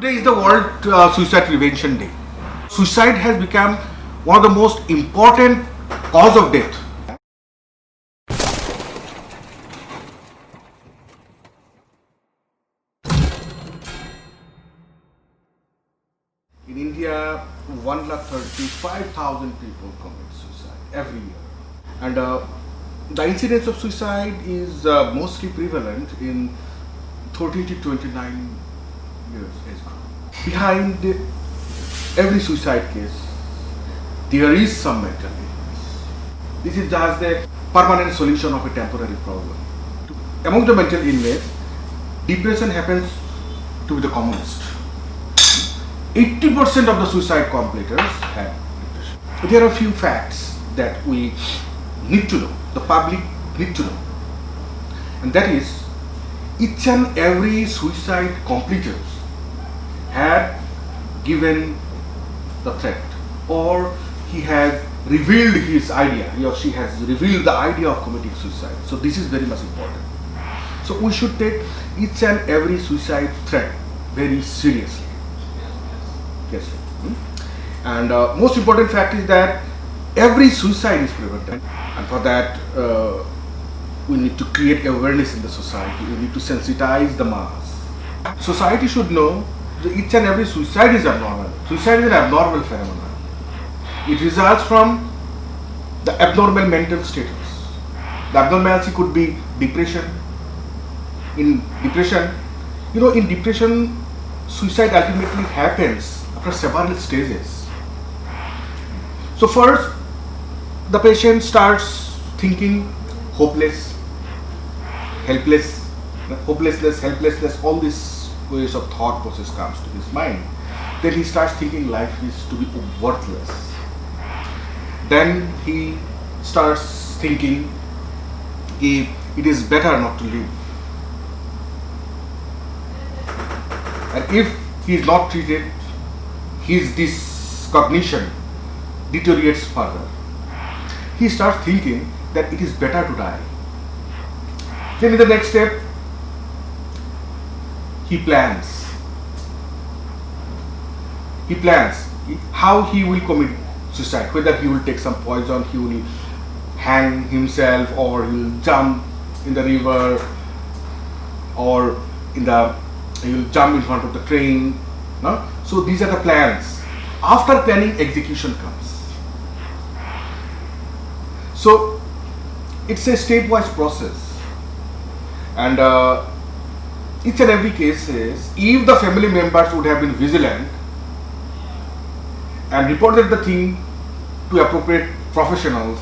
Today is the World Suicide Prevention Day. Suicide has become one of the most important cause of death. In India, 135,000 people commit suicide every year. And the incidence of suicide is mostly prevalent in 13 to 29 years age group. Behind every suicide case, there is some mental illness. This is just the permanent solution of a temporary problem. Among the mental illness, depression happens to be the commonest. 80% of the suicide completers have depression. There are a few facts that we need to know, the public need to know. And that is, each and every suicide completers had given the threat, or he has revealed his idea, he or she has revealed the idea of committing suicide. So this is very much important. So we should take each and every suicide threat very seriously. Yes. And most important fact is that every suicide is prevented, and for that we need to create awareness in the society. We need to sensitize the mass. Society should know that each and every suicide is abnormal. Suicide is an abnormal phenomenon. It results from the abnormal mental status. The abnormality could be depression. In depression, suicide ultimately happens after several stages. So first, the patient starts thinking hopeless, helpless, hopelessness, helplessness, all these ways of thought process comes to his mind. Then he starts thinking life is to be worthless. Then he starts thinking it is better not to live. And if he is not treated, his cognition deteriorates further. He starts thinking that it is better to die. Then in the next step, he plans how he will commit suicide, whether he will take some poison, he will hang himself, or he will jump in the river, or he will jump in front of the train. No? So these are the plans. After planning, execution comes. So it's a stepwise process, and each and every case is, if the family members would have been vigilant and reported the thing to appropriate professionals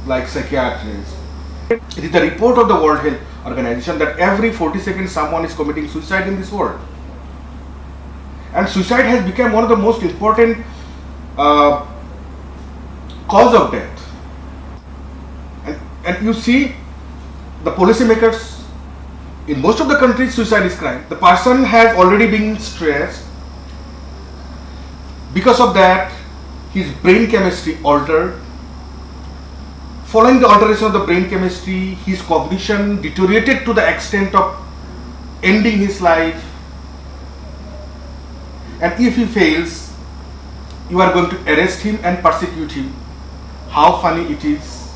like psychiatrists. It is the report of the World Health Organization that every 40 seconds someone is committing suicide in this world. And suicide has become one of the most important cause of death. And you see, the policymakers in most of the countries, suicide is crime. The person has already been stressed. Because of that, his brain chemistry altered. Following the alteration of the brain chemistry, his cognition deteriorated to the extent of ending his life. And if he fails, you are going to arrest him and persecute him. How funny it is.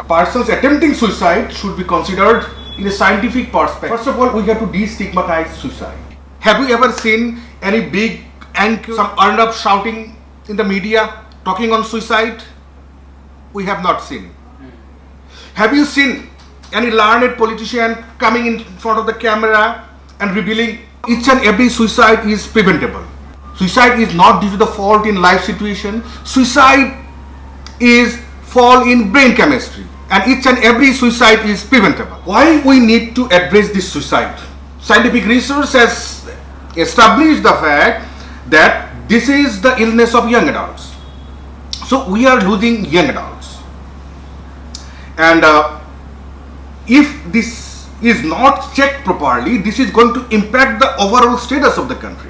Persons attempting suicide should be considered in a scientific perspective. First of all, we have to destigmatize suicide. Have you ever seen any big anchor, some earned up shouting in the media, talking on suicide? We have not seen. Have you seen any learned politician coming in front of the camera and revealing each and every suicide is preventable? Suicide is not due to the fault in life situation. Suicide is fall in brain chemistry, and each and every suicide is preventable. Why we need to address this suicide? Scientific research has established the fact that this is the illness of young adults. So we are losing young adults, and if this is not checked properly, this is going to impact the overall status of the country.